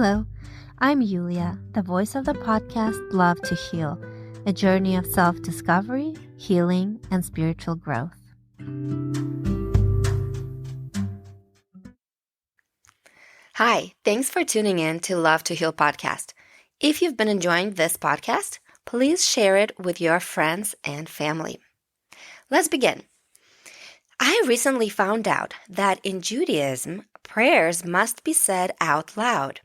Hello, I'm Yulia, the voice of the podcast Love to Heal, a journey of self-discovery, healing, and spiritual growth. Hi, thanks for tuning in to Love to Heal podcast. If you've been enjoying this podcast, please share it with your friends and family. Let's begin. I recently found out that in Judaism, prayers must be said out loud.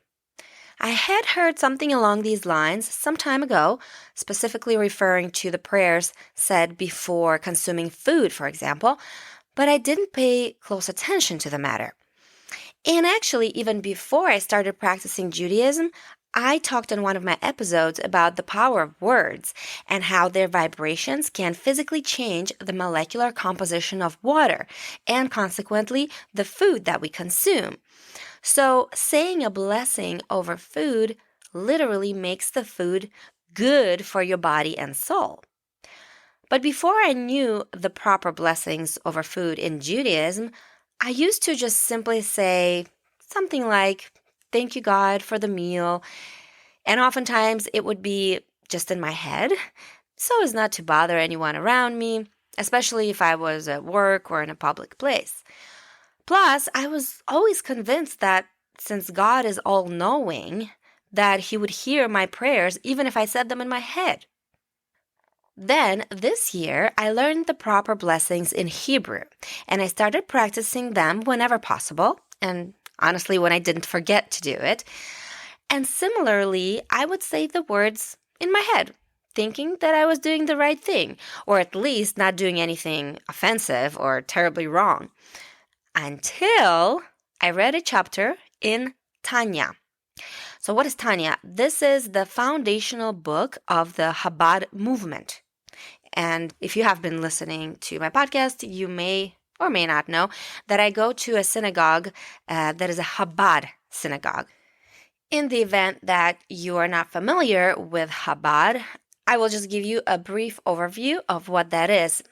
I had heard something along these lines some time ago, specifically referring to the prayers said before consuming food, for example, but I didn't pay close attention to the matter. And actually, even before I started practicing Judaism, I talked in one of my episodes about the power of words and how their vibrations can physically change the molecular composition of water and consequently the food that we consume. So saying a blessing over food literally makes the food good for your body and soul. But before I knew the proper blessings over food in Judaism, I used to just simply say something like, "Thank you, God, for the meal." And oftentimes it would be just in my head, so as not to bother anyone around me, especially if I was at work or in a public place. Plus, I was always convinced that since God is all-knowing, that He would hear my prayers even if I said them in my head. Then, this year, I learned the proper blessings in Hebrew, and I started practicing them whenever possible, and honestly, when I didn't forget to do it. And similarly, I would say the words in my head, thinking that I was doing the right thing, or at least not doing anything offensive or terribly wrong. Until I read a chapter in Tanya. So what is Tanya? This is the foundational book of the Chabad movement. And if you have been listening to my podcast, you may or may not know that I go to a synagogue that is a Chabad synagogue. In the event that you are not familiar with Chabad, I will just give you a brief overview of what that is.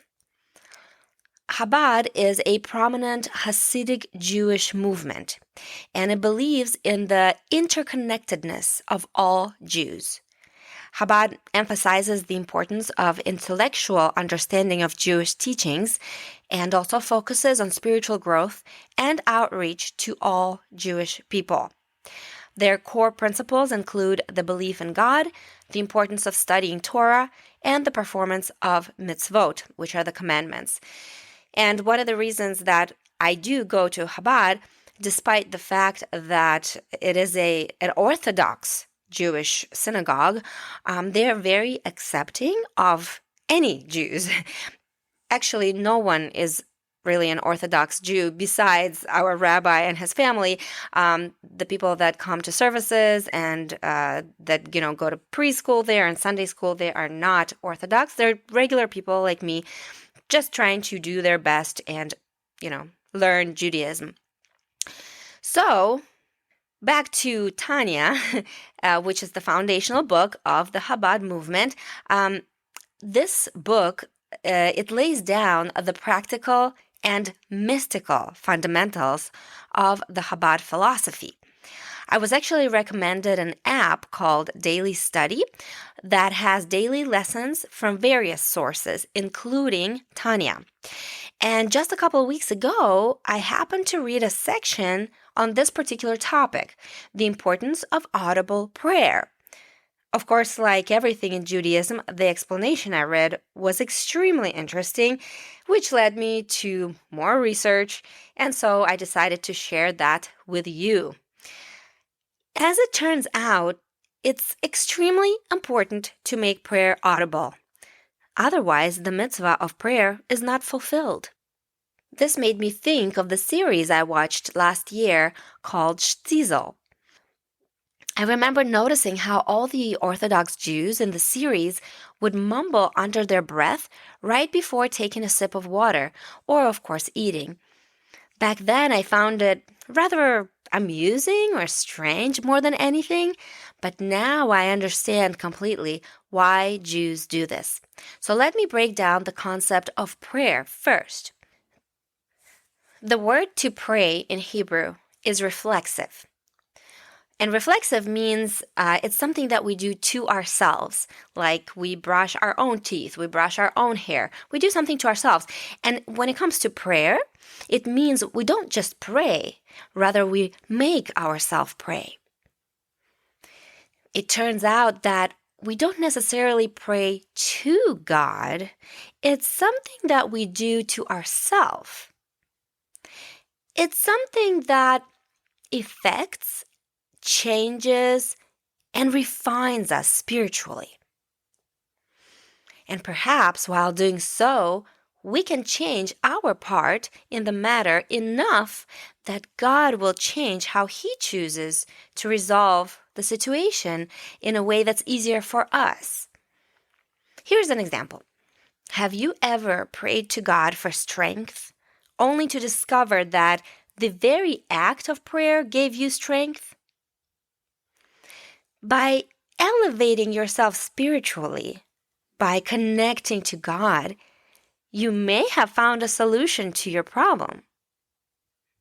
Chabad is a prominent Hasidic Jewish movement, and it believes in the interconnectedness of all Jews. Chabad emphasizes the importance of intellectual understanding of Jewish teachings and also focuses on spiritual growth and outreach to all Jewish people. Their core principles include the belief in God, the importance of studying Torah, and the performance of mitzvot, which are the commandments. And one of the reasons that I do go to Chabad, despite the fact that it is an Orthodox Jewish synagogue, they are very accepting of any Jews. Actually, no one is really an Orthodox Jew besides our rabbi and his family. The people that come to services and that go to preschool there and Sunday school, they are not Orthodox. They're regular people like me, just trying to do their best and learn Judaism. So back to Tanya, which is the foundational book of the Chabad movement. This book, it lays down the practical and mystical fundamentals of the Chabad philosophy. I was actually recommended an app called Daily Study that has daily lessons from various sources, including Tanya. And just a couple of weeks ago, I happened to read a section on this particular topic, the importance of audible prayer. Of course, like everything in Judaism, the explanation I read was extremely interesting, which led me to more research, and so I decided to share that with you. As it turns out, it's extremely important to make prayer audible. Otherwise, the mitzvah of prayer is not fulfilled. This made me think of the series I watched last year called Shtisel. I remember noticing how all the Orthodox Jews in the series would mumble under their breath right before taking a sip of water, or of course eating. Back then, I found it rather amusing or strange more than anything, but now I understand completely why Jews do this. So let me break down the concept of prayer first. The word to pray in Hebrew is reflexive. And reflexive means it's something that we do to ourselves, like we brush our own teeth, we brush our own hair, we do something to ourselves. And when it comes to prayer, it means we don't just pray, rather we make ourselves pray. It turns out that we don't necessarily pray to God, it's something that we do to ourselves. It's something that affects, changes, and refines us spiritually. And perhaps while doing so, we can change our part in the matter enough that God will change how He chooses to resolve the situation in a way that's easier for us. Here's an example. Have you ever prayed to God for strength, only to discover that the very act of prayer gave you strength? By elevating yourself spiritually, by connecting to God, you may have found a solution to your problem.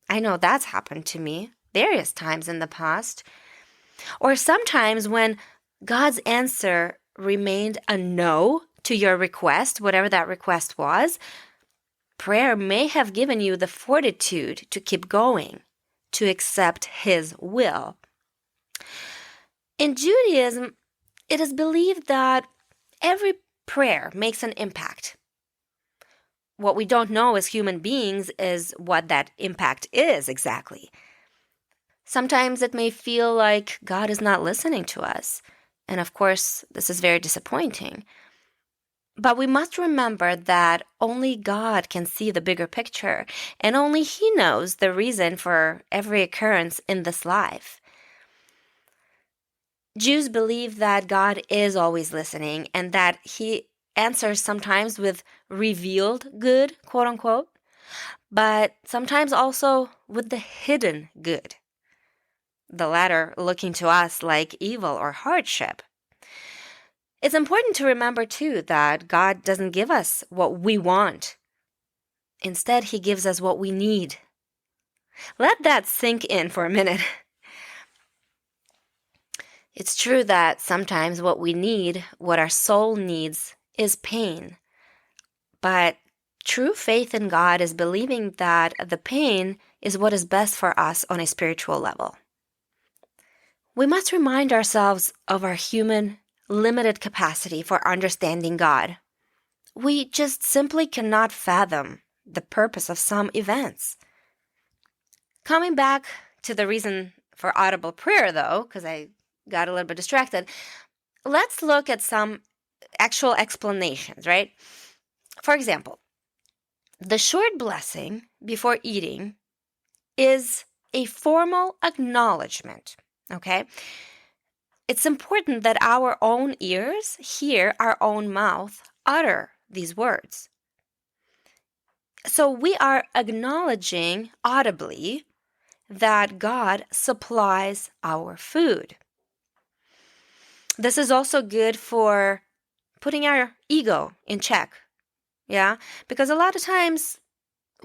I know that's happened to me various times in the past. Or sometimes when God's answer remained a no to your request, whatever that request was, prayer may have given you the fortitude to keep going, to accept His will. In Judaism, it is believed that every prayer makes an impact. What we don't know as human beings is what that impact is exactly. Sometimes it may feel like God is not listening to us, and of course, this is very disappointing. But we must remember that only God can see the bigger picture, and only He knows the reason for every occurrence in this life. Jews believe that God is always listening and that He answers sometimes with revealed good, quote unquote, but sometimes also with the hidden good, the latter looking to us like evil or hardship. It's important to remember, too, that God doesn't give us what we want. Instead, He gives us what we need. Let that sink in for a minute. It's true that sometimes what we need, what our soul needs, is pain. But true faith in God is believing that the pain is what is best for us on a spiritual level. We must remind ourselves of our human, limited capacity for understanding God. We just simply cannot fathom the purpose of some events. Coming back to the reason for audible prayer, though, because I got a little bit distracted, let's look at some actual explanations, right? For example, the short blessing before eating is a formal acknowledgement, okay? It's important that our own ears hear our own mouth utter these words. So we are acknowledging audibly that God supplies our food. This is also good for putting our ego in check, yeah? Because a lot of times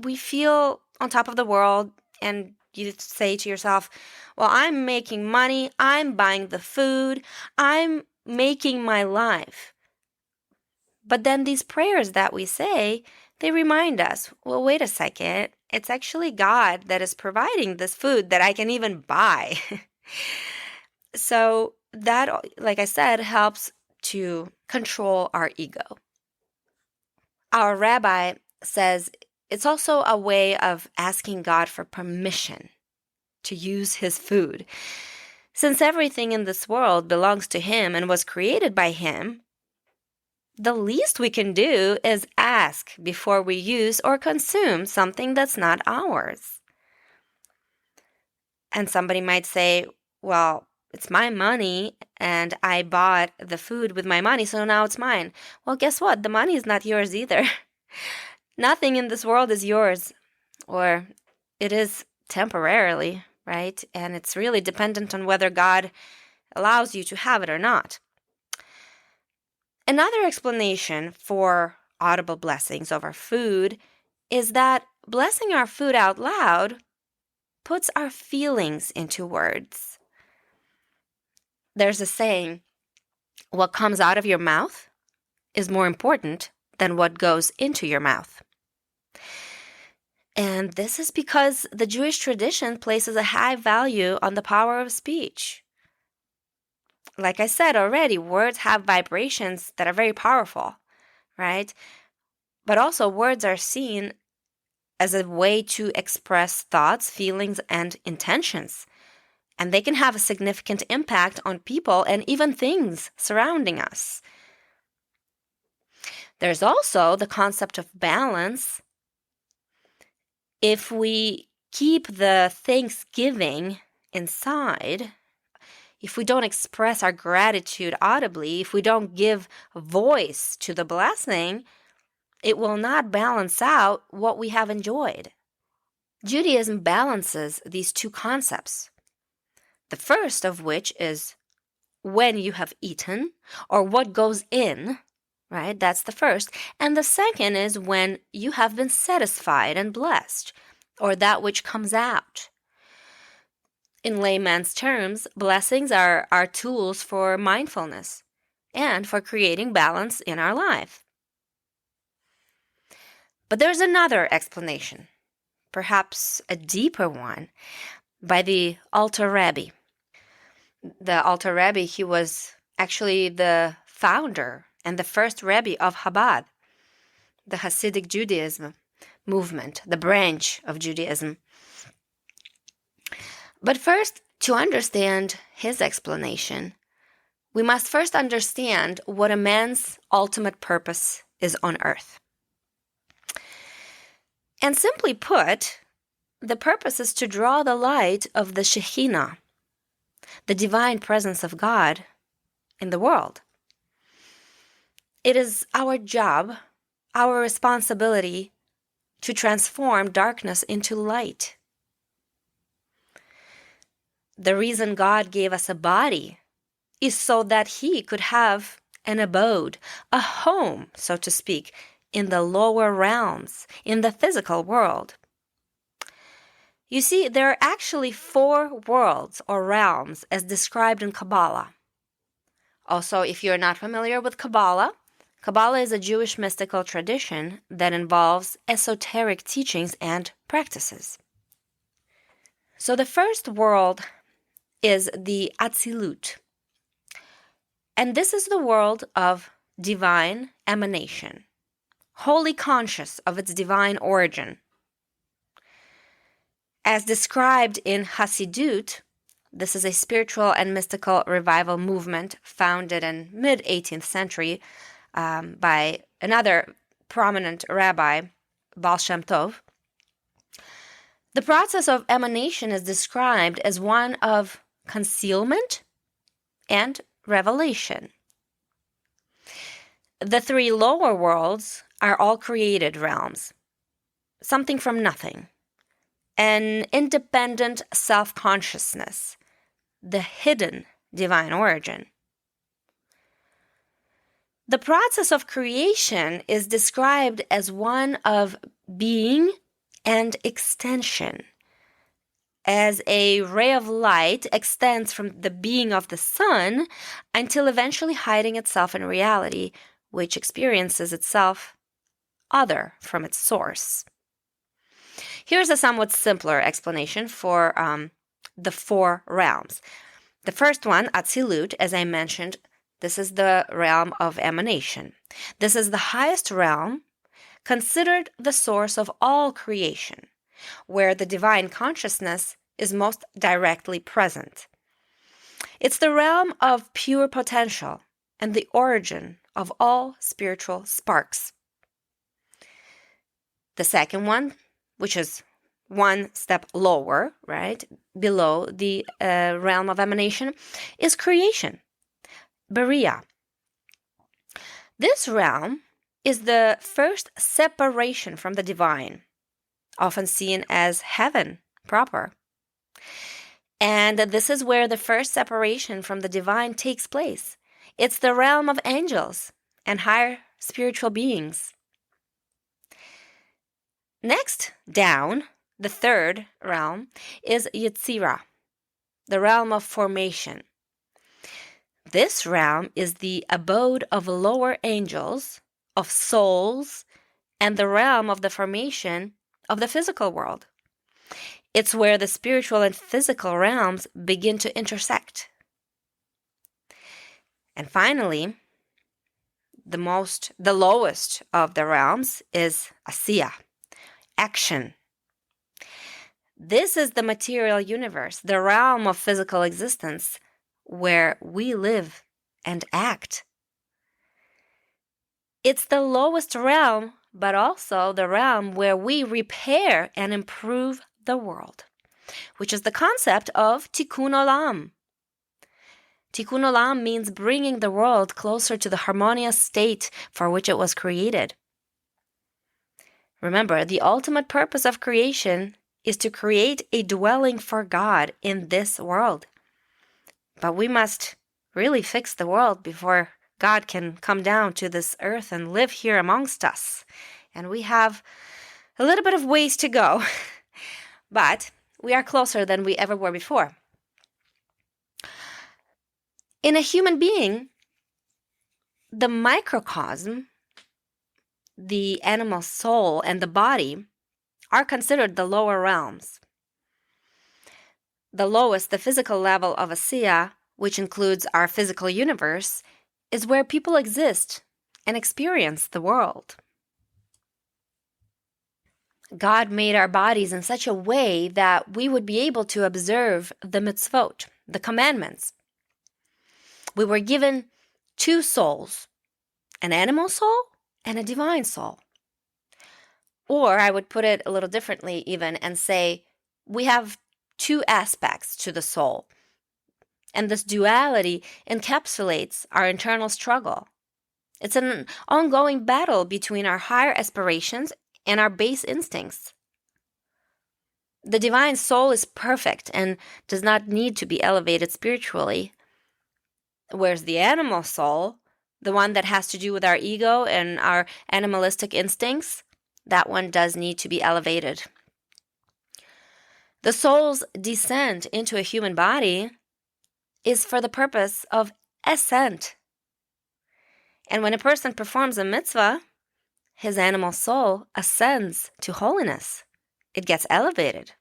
we feel on top of the world and you say to yourself, well, I'm making money, I'm buying the food, I'm making my life. But then these prayers that we say, they remind us, well, wait a second, it's actually God that is providing this food that I can even buy. So that, like I said, helps to control our ego. Our rabbi says it's also a way of asking God for permission to use His food. Since everything in this world belongs to Him and was created by Him, the least we can do is ask before we use or consume something that's not ours. And somebody might say, well, it's my money and I bought the food with my money, so now it's mine. Well, guess what? The money is not yours either. Nothing in this world is yours, or it is temporarily, right? And it's really dependent on whether God allows you to have it or not. Another explanation for audible blessings of our food is that blessing our food out loud puts our feelings into words. There's a saying, what comes out of your mouth is more important than what goes into your mouth. And this is because the Jewish tradition places a high value on the power of speech. Like I said already, words have vibrations that are very powerful, right? But also words are seen as a way to express thoughts, feelings, and intentions. And they can have a significant impact on people and even things surrounding us. There's also the concept of balance. If we keep the thanksgiving inside, if we don't express our gratitude audibly, if we don't give voice to the blessing, it will not balance out what we have enjoyed. Judaism balances these two concepts. The first of which is when you have eaten, or what goes in, right? That's the first. And the second is when you have been satisfied and blessed, or that which comes out. In layman's terms, blessings are our tools for mindfulness and for creating balance in our life. But there's another explanation, perhaps a deeper one, by the Alter Rebbe. The Alter Rebbe, he was actually the founder and the first Rebbe of Chabad, the Hasidic Judaism movement, the branch of Judaism. But first, to understand his explanation, we must first understand what a man's ultimate purpose is on earth. And simply put, the purpose is to draw the light of the Shekhinah, the divine presence of God in the world. It is our job, our responsibility to transform darkness into light. The reason God gave us a body is so that He could have an abode, a home, so to speak, in the lower realms, in the physical world. You see, there are actually 4 worlds or realms as described in Kabbalah. Also, if you're not familiar with Kabbalah, Kabbalah is a Jewish mystical tradition that involves esoteric teachings and practices. So the first world is the Atzilut. And this is the world of divine emanation, wholly conscious of its divine origin. As described in Hasidut, this is a spiritual and mystical revival movement founded in mid-18th century by another prominent rabbi, Baal Tov. The process of emanation is described as one of concealment and revelation. The 3 lower worlds are all created realms, something from nothing, an independent self-consciousness, the hidden divine origin. The process of creation is described as one of being and extension, as a ray of light extends from the being of the sun until eventually hiding itself in reality, which experiences itself other from its source. Here's a somewhat simpler explanation for the 4 realms. The first one, Atzilut, as I mentioned, this is the realm of emanation. This is the highest realm, considered the source of all creation, where the divine consciousness is most directly present. It's the realm of pure potential and the origin of all spiritual sparks. The second one, which is one step lower, right, below the realm of emanation, is creation, Beriah. This realm is the first separation from the divine, often seen as heaven proper. And this is where the first separation from the divine takes place. It's the realm of angels and higher spiritual beings. Next, down, the third realm is Yetzirah, the realm of formation. This realm is the abode of lower angels, of souls, and the realm of the formation of the physical world. It's where the spiritual and physical realms begin to intersect. And finally, the lowest of the realms is Asiya, action. This is the material universe, the realm of physical existence, where we live and act. It's the lowest realm, but also the realm where we repair and improve the world, which is the concept of tikkun olam. Tikkun olam means bringing the world closer to the harmonious state for which it was created. Remember, the ultimate purpose of creation is to create a dwelling for God in this world. But we must really fix the world before God can come down to this earth and live here amongst us. And we have a little bit of ways to go, but we are closer than we ever were before. In a human being, the microcosm, the animal soul, and the body are considered the lower realms. The lowest, the physical level of Asiya, which includes our physical universe, is where people exist and experience the world. God made our bodies in such a way that we would be able to observe the mitzvot, the commandments. We were given two souls, an animal soul and a divine soul. Or I would put it a little differently even and say we have two aspects to the soul. And this duality encapsulates our internal struggle. It's an ongoing battle between our higher aspirations and our base instincts. The divine soul is perfect and does not need to be elevated spiritually. Whereas the animal soul, the one that has to do with our ego and our animalistic instincts, that one does need to be elevated. The soul's descent into a human body is for the purpose of ascent. And when a person performs a mitzvah, his animal soul ascends to holiness. It gets elevated.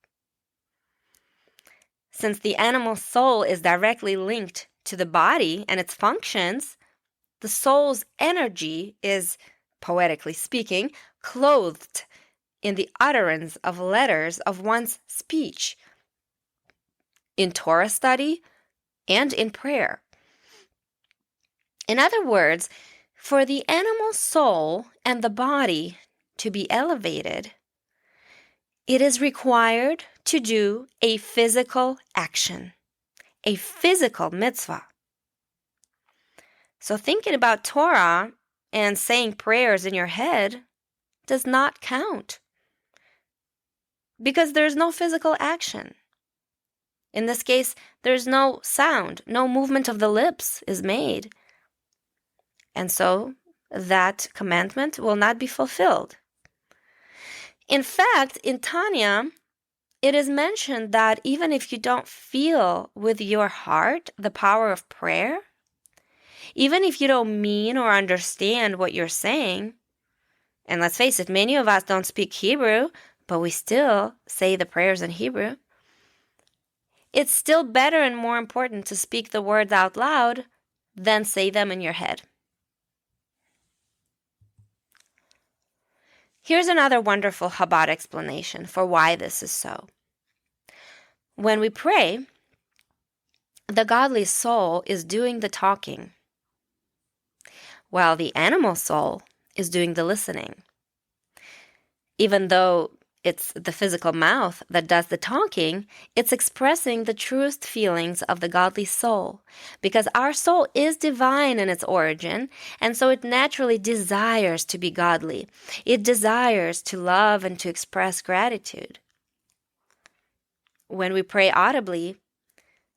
Since the animal soul is directly linked to the body and its functions, the soul's energy is, poetically speaking, clothed in the utterance of letters of one's speech, in Torah study, and in prayer. In other words, for the animal soul and the body to be elevated, it is required to do a physical action, a physical mitzvah. So thinking about Torah and saying prayers in your head does not count because there's no physical action. In this case, there's no sound, no movement of the lips is made. And so that commandment will not be fulfilled. In fact, in Tanya, it is mentioned that even if you don't feel with your heart the power of prayer, even if you don't mean or understand what you're saying, and let's face it, many of us don't speak Hebrew, but we still say the prayers in Hebrew, it's still better and more important to speak the words out loud than say them in your head. Here's another wonderful Chabad explanation for why this is so. When we pray, the godly soul is doing the talking, while the animal soul is doing the listening. Even though it's the physical mouth that does the talking, it's expressing the truest feelings of the godly soul, because our soul is divine in its origin, and so it naturally desires to be godly. It desires to love and to express gratitude. When we pray audibly,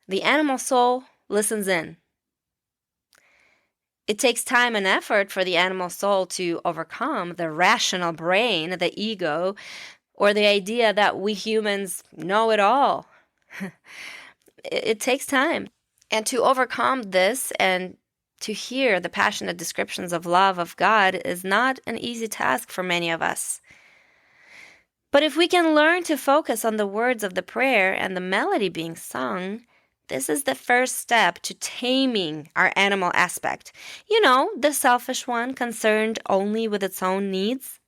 the animal soul listens in. It takes time and effort for the animal soul to overcome the rational brain, the ego, or the idea that we humans know it all. It takes time. And to overcome this and to hear the passionate descriptions of love of God is not an easy task for many of us. But if we can learn to focus on the words of the prayer and the melody being sung, this is the first step to taming our animal aspect. You know, the selfish one concerned only with its own needs.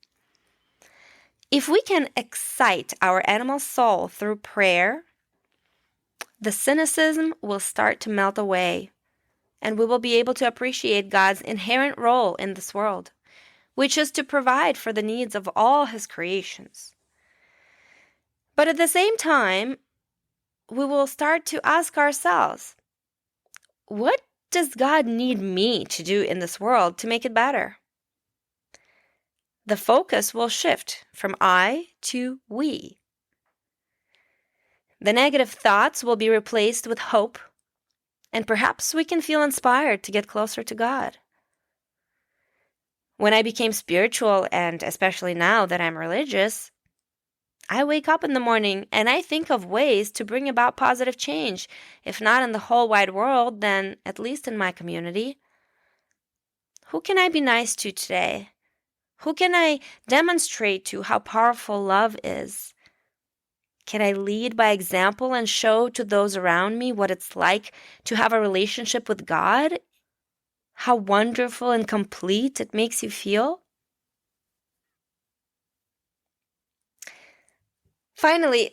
If we can excite our animal soul through prayer, the cynicism will start to melt away, and we will be able to appreciate God's inherent role in this world, which is to provide for the needs of all His creations. But at the same time, we will start to ask ourselves, what does God need me to do in this world to make it better? The focus will shift from I to we. The negative thoughts will be replaced with hope, and perhaps we can feel inspired to get closer to God. When I became spiritual, and especially now that I'm religious, I wake up in the morning and I think of ways to bring about positive change, if not in the whole wide world, then at least in my community. Who can I be nice to today? Who can I demonstrate to how powerful love is? Can I lead by example and show to those around me what it's like to have a relationship with God? How wonderful and complete it makes you feel? Finally,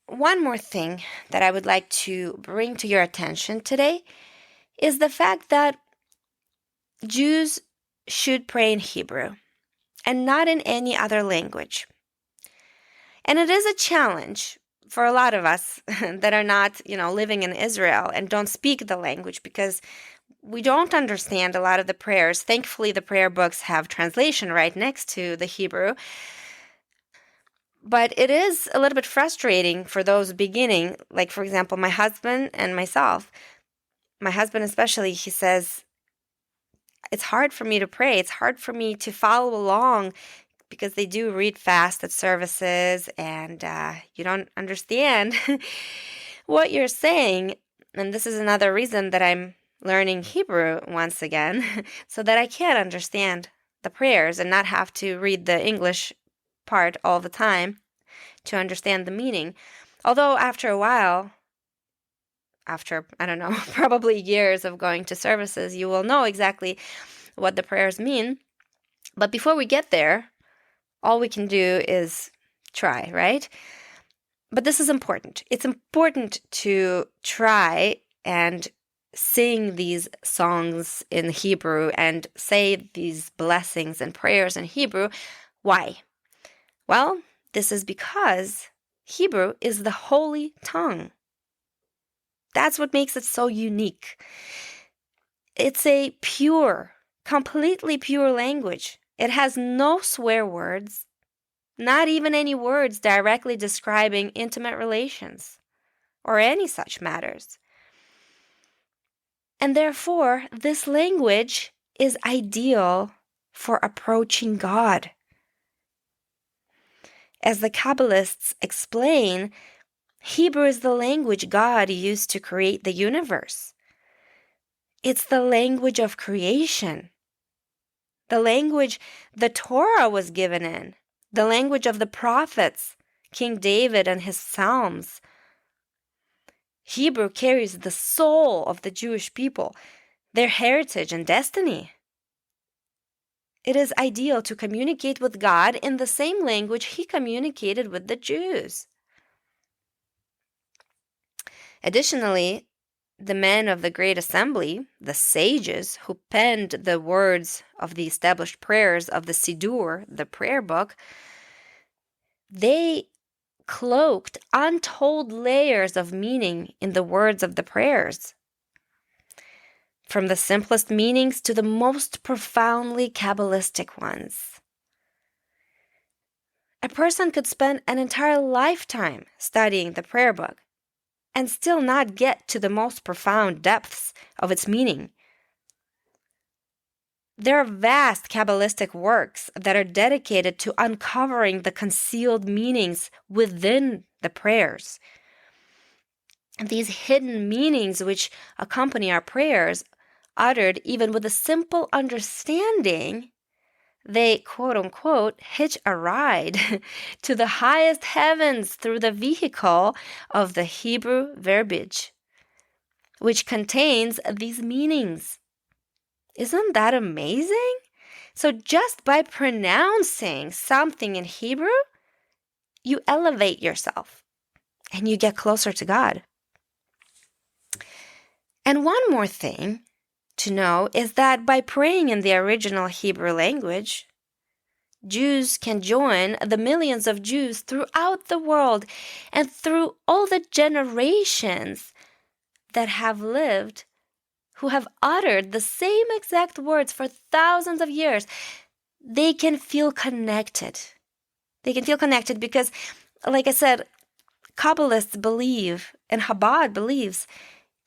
one more thing that I would like to bring to your attention today is the fact that Jews should pray in Hebrew and not in any other language. And it is a challenge for a lot of us that are not, living in Israel and don't speak the language, because we don't understand a lot of the prayers. Thankfully, the prayer books have translation right next to the Hebrew. But it is a little bit frustrating for those beginning, like, for example, my husband and myself. My husband especially, he says, it's hard for me to pray. It's hard for me to follow along because they do read fast at services and you don't understand what you're saying. And this is another reason that I'm learning Hebrew once again, so that I can understand the prayers and not have to read the English part all the time to understand the meaning. Although after a while, after, I don't know, probably years of going to services, you will know exactly what the prayers mean. But before we get there, all we can do is try, right? But this is important. It's important to try and sing these songs in Hebrew and say these blessings and prayers in Hebrew. Why? Well, this is because Hebrew is the holy tongue. That's what makes it so unique. It's a pure, completely pure language. It has no swear words, not even any words directly describing intimate relations or any such matters. And therefore, this language is ideal for approaching God. As the Kabbalists explain, Hebrew is the language God used to create the universe. It's the language of creation, the language the Torah was given in, the language of the prophets, King David and his Psalms. Hebrew carries the soul of the Jewish people, their heritage and destiny. It is ideal to communicate with God in the same language He communicated with the Jews. Additionally, the men of the Great Assembly, the sages who penned the words of the established prayers of the Siddur, the prayer book, they cloaked untold layers of meaning in the words of the prayers, from the simplest meanings to the most profoundly Kabbalistic ones. A person could spend an entire lifetime studying the prayer book and still not get to the most profound depths of its meaning. There are vast Kabbalistic works that are dedicated to uncovering the concealed meanings within the prayers. these hidden meanings which accompany our prayers, uttered even with a simple understanding, they, quote-unquote, hitch a ride to the highest heavens through the vehicle of the Hebrew verbiage, which contains these meanings. Isn't that amazing? So just by pronouncing something in Hebrew, you elevate yourself and you get closer to God. And one more thing to know is that by praying in the original Hebrew language, Jews can join the millions of Jews throughout the world and through all the generations that have lived, who have uttered the same exact words for thousands of years. They can feel connected. They can feel connected because, like I said, Kabbalists believe, and Chabad believes,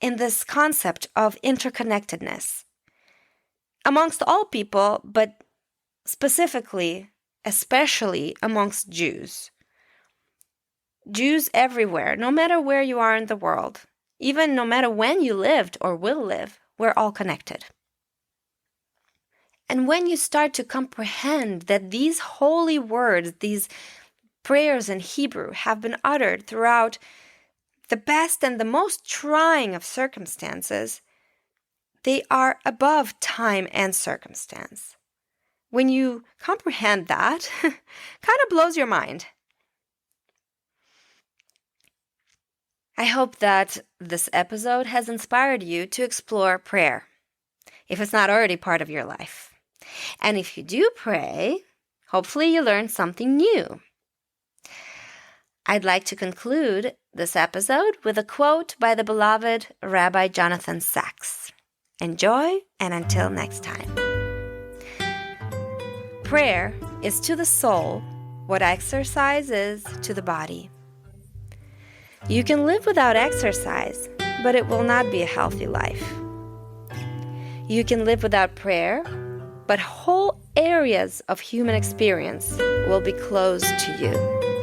in this concept of interconnectedness amongst all people, but specifically, especially amongst Jews. Jews everywhere, no matter where you are in the world, even no matter when you lived or will live, we're all connected. And when you start to comprehend that these holy words, these prayers in Hebrew have been uttered throughout the best and the most trying of circumstances, they are above time and circumstance. When you comprehend that, kind of blows your mind. I hope that this episode has inspired you to explore prayer, if it's not already part of your life. And if you do pray, hopefully you learned something new. I'd like to conclude this episode with a quote by the beloved Rabbi Jonathan Sacks. Enjoy, and until next time. Prayer is to the soul what exercise is to the body. You can live without exercise, but it will not be a healthy life. You can live without prayer, but whole areas of human experience will be closed to you.